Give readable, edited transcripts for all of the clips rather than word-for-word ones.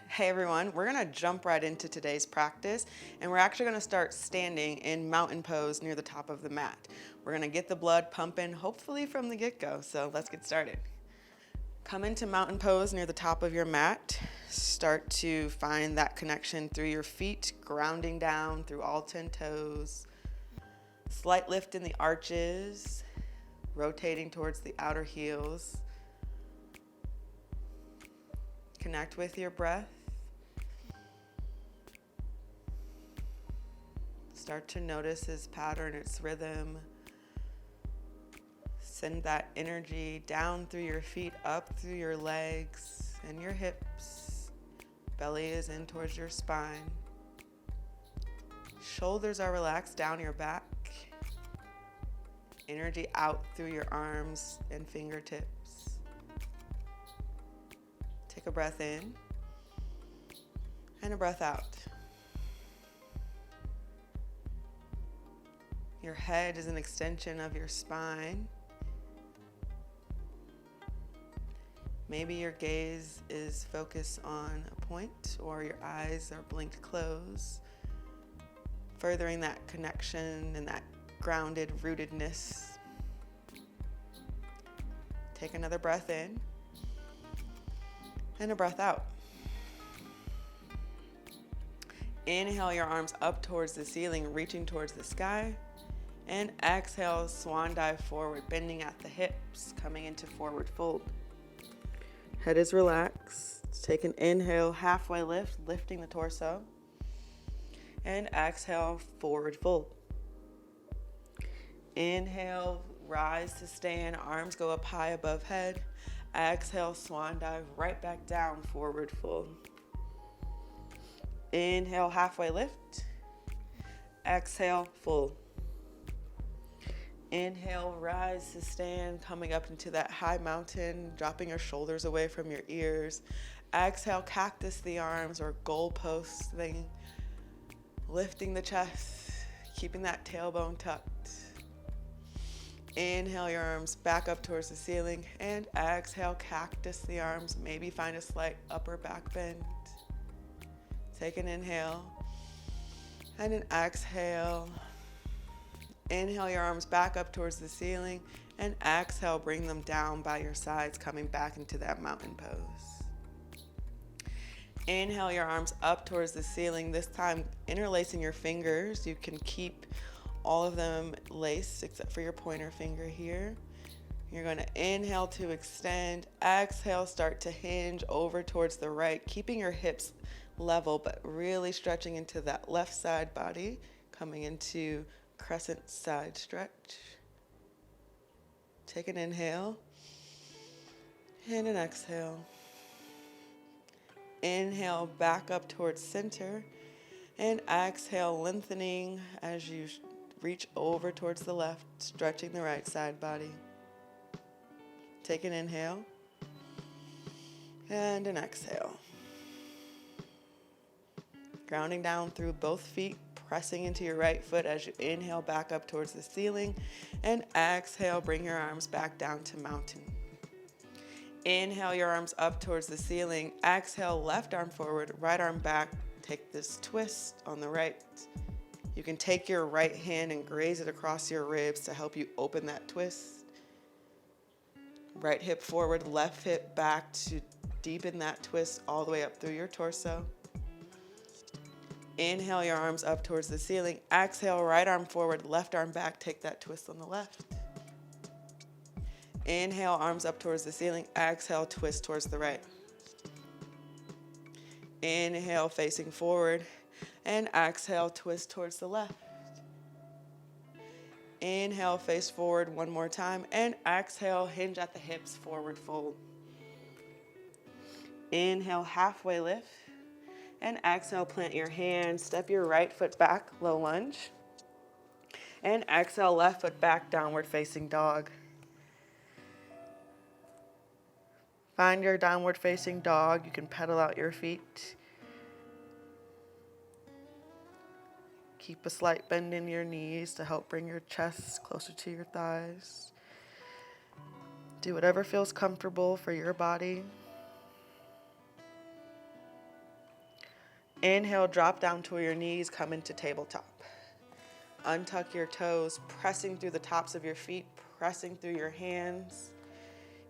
Hey everyone, we're gonna jump right into today's practice and we're actually gonna start standing in mountain pose near the top of the mat. We're gonna get the blood pumping, hopefully from the get-go, so let's get started. Come into mountain pose near the top of your mat. Start to find that connection through your feet, grounding down through all 10 toes. Slight lift in the arches, rotating towards the outer heels. Connect with your breath. Start to notice its pattern, its rhythm. Send that energy down through your feet, up through your legs and your hips. Belly is in towards your spine. Shoulders are relaxed down your back. Energy out through your arms and fingertips. Take a breath in and a breath out. Your head is an extension of your spine. Maybe your gaze is focused on a point or your eyes are blinked closed, furthering that connection and that grounded rootedness. Take another breath in and a breath out. Inhale your arms up towards the ceiling, reaching towards the sky. And exhale, swan dive forward, bending at the hips, coming into forward fold. Head is relaxed. Take an inhale, halfway lift, lifting the torso. And exhale, forward fold. Inhale, rise to stand, arms go up high above head. Exhale, swan dive, right back down, forward fold. Inhale, halfway lift. Exhale, fold. Inhale, rise to stand, coming up into that high mountain, dropping your shoulders away from your ears. Exhale, cactus the arms or goalpost thing, lifting the chest, keeping that tailbone tucked. Inhale your arms back up towards the ceiling and exhale, cactus the arms, maybe find a slight upper back bend. Take an inhale and an exhale. Inhale your arms back up towards the ceiling and exhale, bring them down by your sides, coming back into that mountain pose. Inhale your arms up towards the ceiling, this time interlacing your fingers. You can keep all of them laced except for your pointer finger here. You're going to inhale to extend, exhale, start to hinge over towards the right, keeping your hips level but really stretching into that left side body, coming into crescent side stretch. Take an inhale and an exhale. Inhale back up towards center and exhale, lengthening as you reach over towards the left, stretching the right side body. Take an inhale and an exhale. Grounding down through both feet, pressing into your right foot as you inhale back up towards the ceiling and exhale, bring your arms back down to mountain. Inhale your arms up towards the ceiling, exhale, left arm forward, right arm back, take this twist on the right. You can take your right hand and graze it across your ribs to help you open that twist. Right hip forward, left hip back to deepen that twist all the way up through your torso. Inhale your arms up towards the ceiling. Exhale, right arm forward, left arm back. Take that twist on the left. Inhale, arms up towards the ceiling. Exhale, twist towards the right. Inhale, facing forward. And exhale, twist towards the left. Inhale, face forward one more time. And exhale, hinge at the hips, forward fold. Inhale, halfway lift. And exhale, plant your hands, step your right foot back, low lunge. And exhale, left foot back, downward facing dog. Find your downward facing dog. You can pedal out your feet. Keep a slight bend in your knees to help bring your chest closer to your thighs. Do whatever feels comfortable for your body. Inhale, drop down to your knees, come into tabletop. Untuck your toes, pressing through the tops of your feet, pressing through your hands.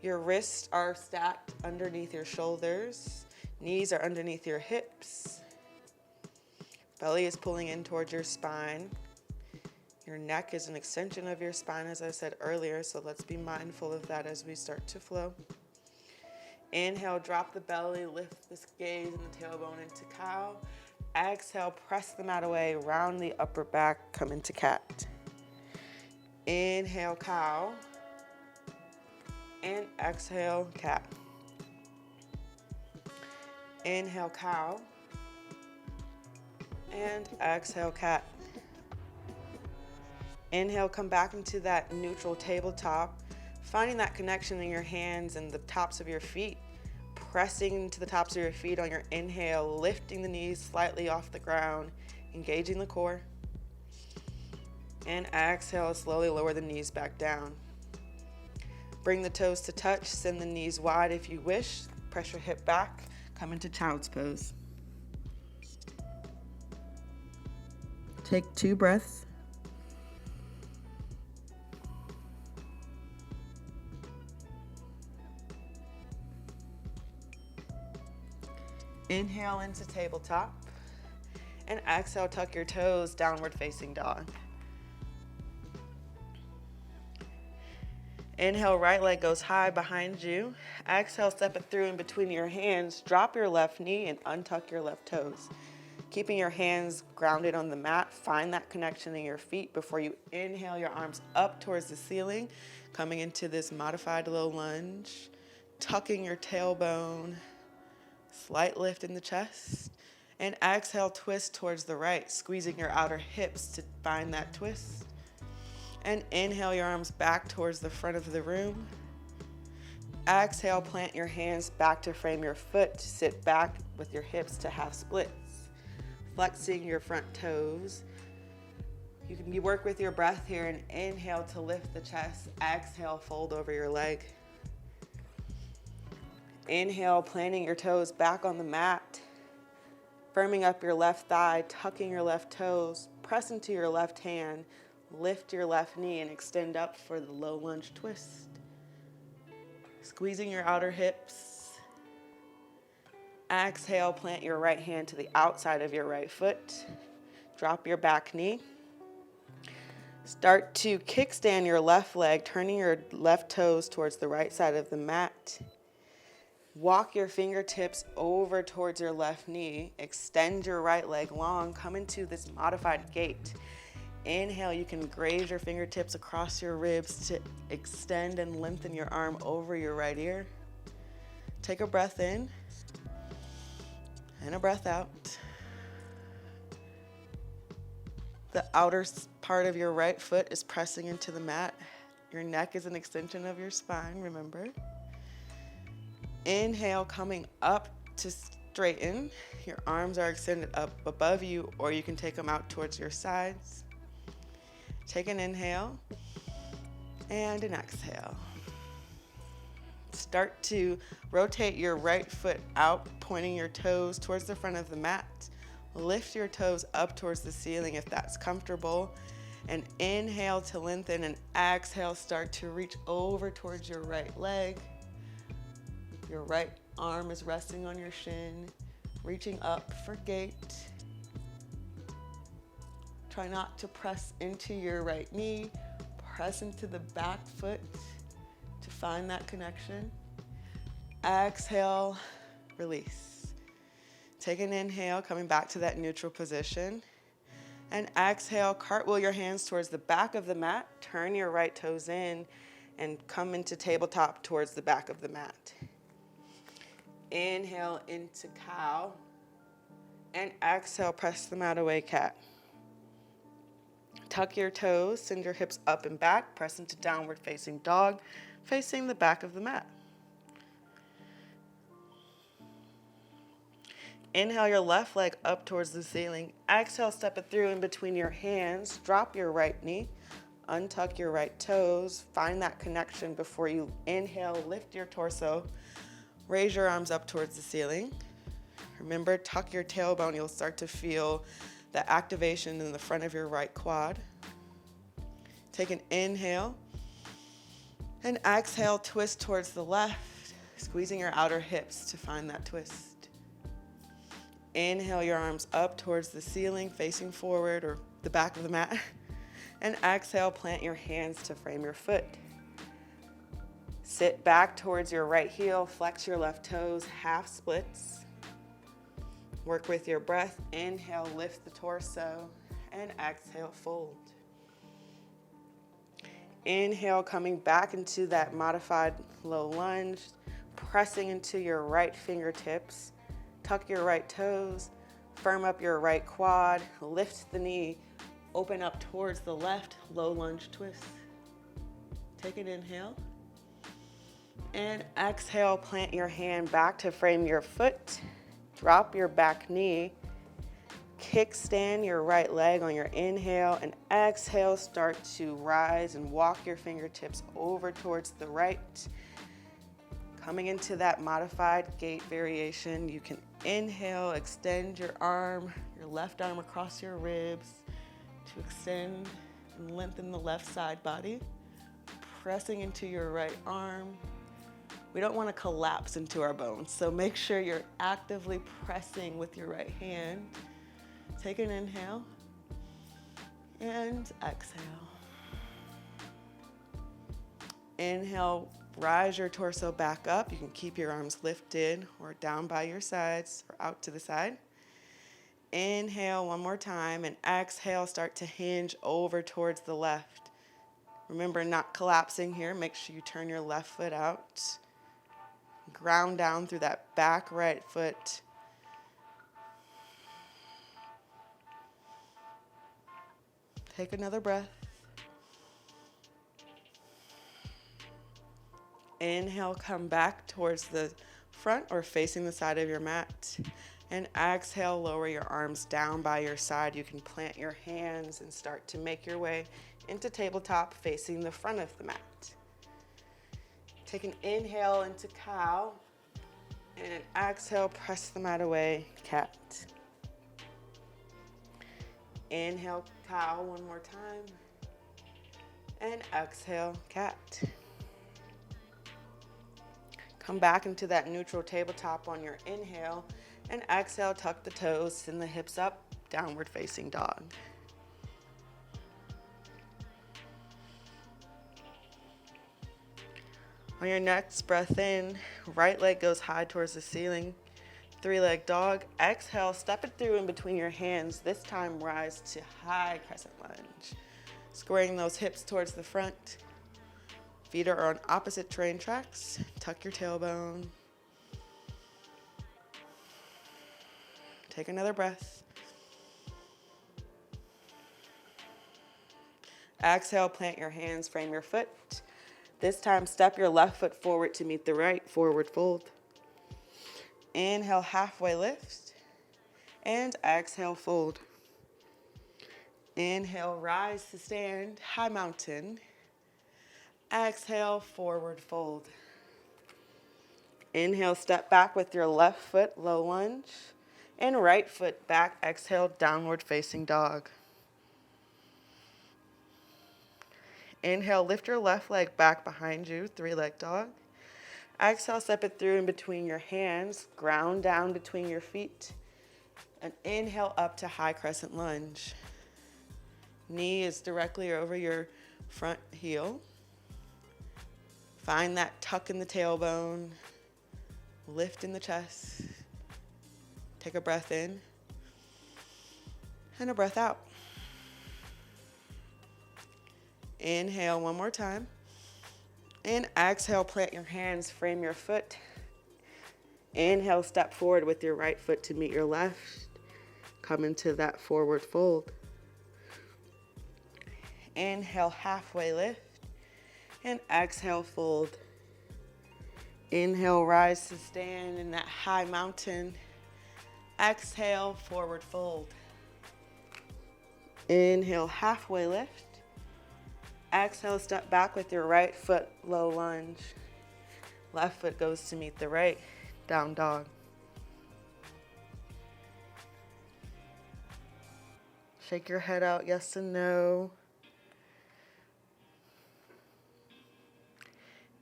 Your wrists are stacked underneath your shoulders. Knees are underneath your hips. Belly is pulling in towards your spine. Your neck is an extension of your spine, as I said earlier, so let's be mindful of that as we start to flow. Inhale, drop the belly, lift the gaze and the tailbone into cow. Exhale, press the mat away, round the upper back, come into cat. Inhale, cow. And exhale, cat. Inhale, cow. And exhale, cat. Inhale, come back into that neutral tabletop, finding that connection in your hands and the tops of your feet, pressing into the tops of your feet on your inhale, lifting the knees slightly off the ground, engaging the core. And exhale, slowly lower the knees back down. Bring the toes to touch, send the knees wide if you wish, press your hip back, come into child's pose. Take 2 breaths. Inhale into tabletop, and exhale, tuck your toes, downward facing dog. Inhale, right leg goes high behind you. Exhale, step it through in between your hands, drop your left knee and untuck your left toes. Keeping your hands grounded on the mat, find that connection in your feet before you inhale your arms up towards the ceiling, coming into this modified low lunge, tucking your tailbone, slight lift in the chest, and exhale, twist towards the right, squeezing your outer hips to find that twist. And inhale your arms back towards the front of the room. Exhale, plant your hands back to frame your foot, sit back with your hips to half splits, flexing your front toes. You work with your breath here, and inhale to lift the chest, exhale, fold over your leg. Inhale, planting your toes back on the mat, firming up your left thigh, tucking your left toes, press into your left hand, lift your left knee and extend up for the low lunge twist. Squeezing your outer hips. Exhale, plant your right hand to the outside of your right foot. Drop your back knee. Start to kickstand your left leg, turning your left toes towards the right side of the mat. Walk your fingertips over towards your left knee. Extend your right leg long. Come into this modified gait. Inhale, you can graze your fingertips across your ribs to extend and lengthen your arm over your right ear. Take a breath in and a breath out. The outer part of your right foot is pressing into the mat. Your neck is an extension of your spine, remember. Inhale, coming up to straighten. Your arms are extended up above you, or you can take them out towards your sides. Take an inhale and an exhale. Start to rotate your right foot out, pointing your toes towards the front of the mat. Lift your toes up towards the ceiling if that's comfortable. And inhale to lengthen, and exhale, start to reach over towards your right leg. Your right arm is resting on your shin, reaching up for gate. Try not to press into your right knee. Press into the back foot to find that connection. Exhale, release. Take an inhale, coming back to that neutral position. And exhale, cartwheel your hands towards the back of the mat. Turn your right toes in and come into tabletop towards the back of the mat. Inhale into cow. And exhale, press the mat away, cat. Tuck your toes, send your hips up and back, press into downward facing dog, facing the back of the mat. Inhale your left leg up towards the ceiling. Exhale, step it through in between your hands. Drop your right knee, untuck your right toes. Find that connection before you inhale, lift your torso. Raise your arms up towards the ceiling. Remember, tuck your tailbone. You'll start to feel the activation in the front of your right quad. Take an inhale and exhale, twist towards the left, squeezing your outer hips to find that twist. Inhale your arms up towards the ceiling, facing forward or the back of the mat. And exhale, plant your hands to frame your foot. Sit back towards your right heel, flex your left toes, half splits. Work with your breath. Inhale, lift the torso, and exhale, fold. Inhale, coming back into that modified low lunge, pressing into your right fingertips. Tuck your right toes, firm up your right quad, lift the knee, open up towards the left, low lunge twist. Take an inhale. And exhale, plant your hand back to frame your foot. Drop your back knee. Kickstand your right leg on your inhale, and exhale, start to rise and walk your fingertips over towards the right. Coming into that modified gait variation, you can inhale, extend your arm, your left arm across your ribs to extend and lengthen the left side body. Pressing into your right arm. We don't want to collapse into our bones, so make sure you're actively pressing with your right hand. Take an inhale and exhale. Inhale, rise your torso back up. You can keep your arms lifted or down by your sides or out to the side. Inhale one more time, and exhale, start to hinge over towards the left. Remember, not collapsing here. Make sure you turn your left foot out. Ground down through that back right foot. Take another breath. Inhale, come back towards the front or facing the side of your mat. And exhale, lower your arms down by your side. You can plant your hands and start to make your way into tabletop facing the front of the mat. Take an inhale into cow. And an exhale, press the mat away, cat. Inhale, cow one more time. And exhale, cat. Come back into that neutral tabletop on your inhale. And exhale, tuck the toes, send the hips up, downward facing dog. On your next breath in, right leg goes high towards the ceiling. 3-leg dog. Exhale, step it through in between your hands. This time, rise to high crescent lunge. Squaring those hips towards the front. Feet are on opposite train tracks. Tuck your tailbone. Take another breath. Exhale, plant your hands, frame your foot. This time, step your left foot forward to meet the right, forward fold. Inhale, halfway lift. And exhale, fold. Inhale, rise to stand, high mountain. Exhale, forward fold. Inhale, step back with your left foot, low lunge. And right foot back, exhale, downward facing dog. Inhale, lift your left leg back behind you, 3-leg dog. Exhale, step it through in between your hands, ground down between your feet. And inhale up to high crescent lunge. Knee is directly over your front heel. Find that tuck in the tailbone, lift in the chest. Take a breath in and a breath out. Inhale one more time. And exhale, plant your hands, frame your foot. Inhale, step forward with your right foot to meet your left. Come into that forward fold. Inhale, halfway lift. And exhale, fold. Inhale, rise to stand in that high mountain. Exhale, forward fold. Inhale, halfway lift. Exhale, step back with your right foot, low lunge. Left foot goes to meet the right, down dog. Shake your head out, yes and no.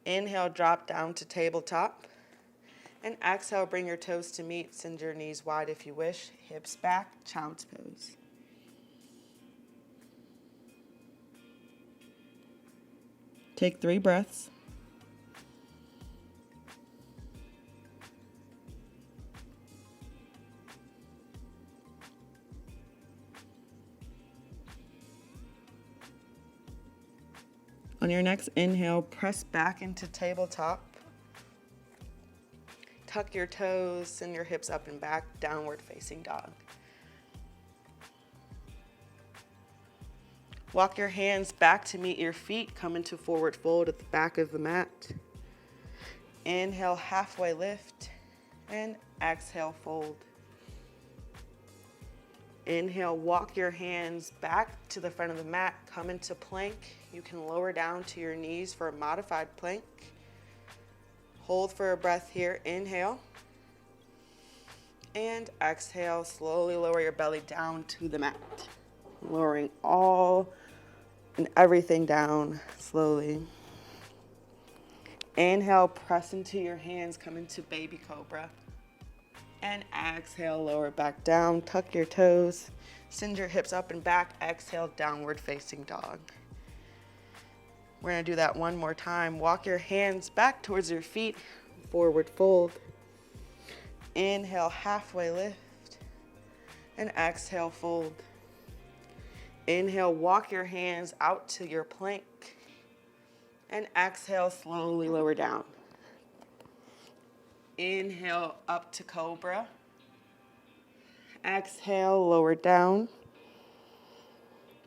Inhale, drop down to tabletop. And exhale, bring your toes to meet. Send your knees wide if you wish. Hips back, child's pose. Take 3 breaths. On your next inhale, press back into tabletop. Tuck your toes, send your hips up and back, downward facing dog. Walk your hands back to meet your feet. Come into forward fold at the back of the mat. Inhale, halfway lift, and exhale, fold. Inhale, walk your hands back to the front of the mat. Come into plank. You can lower down to your knees for a modified plank. Hold for a breath here. Inhale. And exhale, slowly lower your belly down to the mat. Lowering all and everything down slowly. Inhale, press into your hands, come into baby cobra. And exhale, lower back down, tuck your toes, send your hips up and back, exhale, downward facing dog. We're gonna do that one more time. Walk your hands back towards your feet, forward fold. Inhale, halfway lift, and exhale, fold. Inhale, walk your hands out to your plank, and exhale, slowly lower down. Inhale, up to cobra. Exhale, lower down.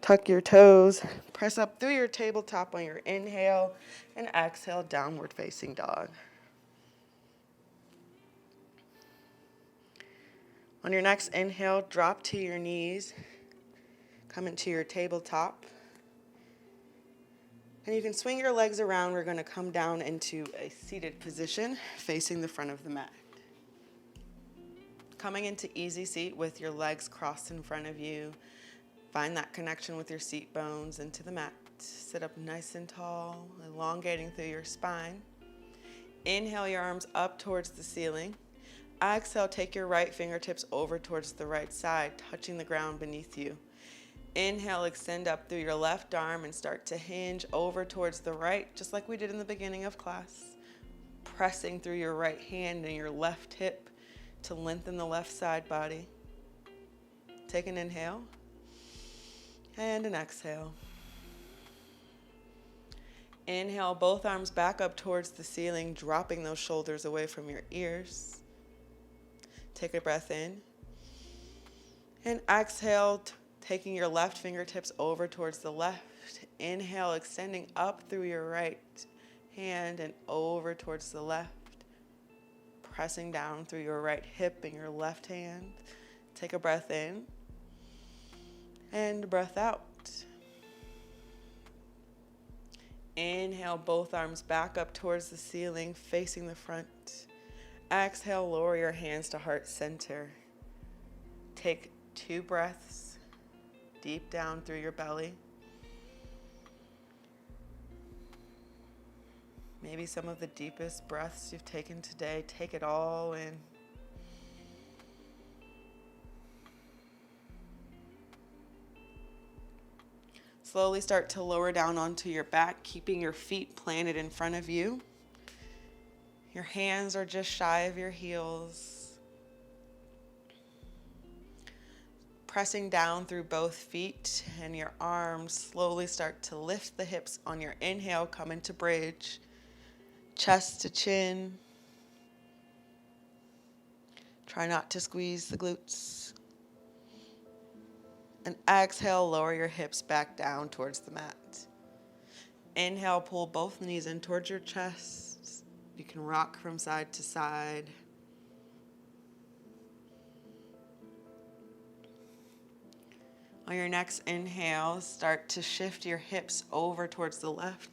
Tuck your toes, press up through your tabletop on your inhale, and exhale, downward facing dog. On your next inhale, drop to your knees, come into your tabletop. And you can swing your legs around. We're going to come down into a seated position facing the front of the mat. Coming into easy seat with your legs crossed in front of you. Find that connection with your seat bones into the mat. Sit up nice and tall, elongating through your spine. Inhale your arms up towards the ceiling. Exhale, take your right fingertips over towards the right side, touching the ground beneath you. Inhale, extend up through your left arm and start to hinge over towards the right, just like we did in the beginning of class. Pressing through your right hand and your left hip to lengthen the left side body. Take an inhale and an exhale. Inhale, both arms back up towards the ceiling, dropping those shoulders away from your ears. Take a breath in. And exhale, taking your left fingertips over towards the left. Inhale, extending up through your right hand and over towards the left. Pressing down through your right hip and your left hand. Take a breath in and breath out. Inhale, both arms back up towards the ceiling, facing the front. Exhale, lower your hands to heart center. Take 2 breaths deep down through your belly. Maybe some of the deepest breaths you've taken today. Take it all in. Slowly start to lower down onto your back, keeping your feet planted in front of you. Your hands are just shy of your heels. Pressing down through both feet and your arms, slowly start to lift the hips on your inhale, come into bridge, chest to chin. Try not to squeeze the glutes. And exhale, lower your hips back down towards the mat. Inhale, pull both knees in towards your chest. You can rock from side to side. On your next inhale, start to shift your hips over towards the left.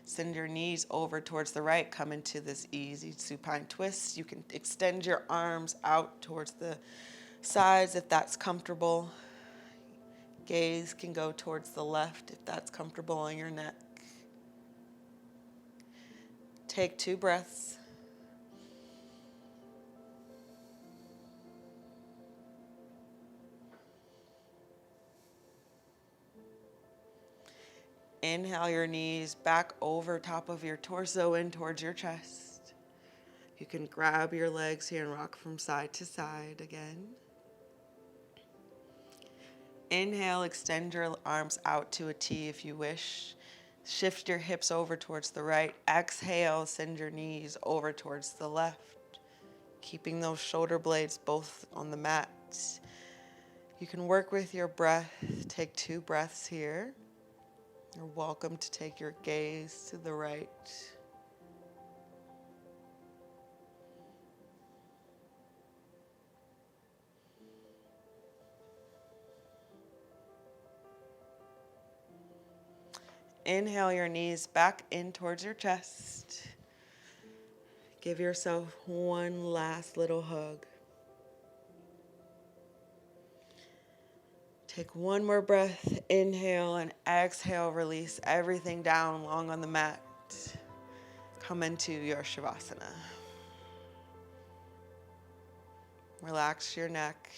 Send your knees over towards the right. Come into this easy supine twist. You can extend your arms out towards the sides if that's comfortable. Gaze can go towards the left if that's comfortable on your neck. Take 2 breaths. Inhale your knees back over top of your torso in towards your chest. You can grab your legs here and rock from side to side again. Inhale, extend your arms out to a T if you wish. Shift your hips over towards the right. Exhale, send your knees over towards the left, keeping those shoulder blades both on the mat. You can work with your breath. Take 2 breaths here. You're welcome to take your gaze to the right. Inhale your knees back in towards your chest. Give yourself one last little hug. Take one more breath. Inhale and exhale. Release everything down long on the mat. Come into your Shavasana. Relax your neck.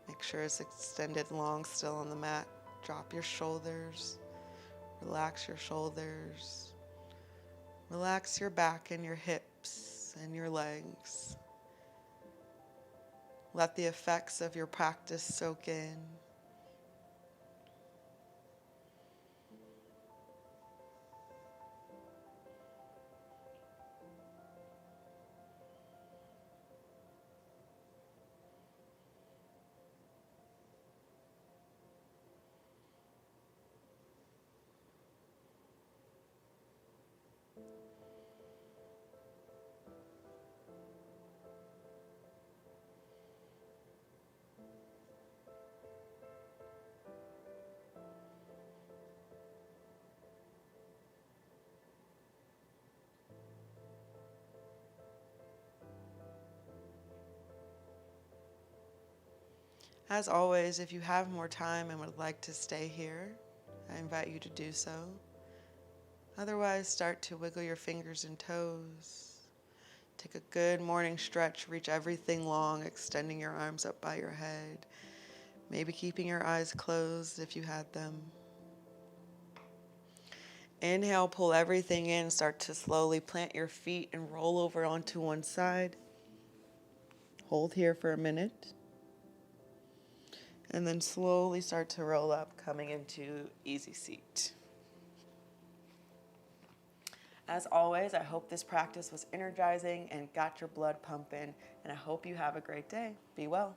Make sure it's extended long still on the mat. Drop your shoulders. Relax your shoulders. Relax your back and your hips and your legs. Let the effects of your practice soak in. As always, if you have more time and would like to stay here, I invite you to do so. Otherwise, start to wiggle your fingers and toes. Take a good morning stretch, reach everything long, extending your arms up by your head. Maybe keeping your eyes closed if you had them. Inhale, pull everything in, start to slowly plant your feet and roll over onto one side. Hold here for a minute. And then slowly start to roll up, coming into easy seat. As always, I hope this practice was energizing and got your blood pumping, and I hope you have a great day. Be well.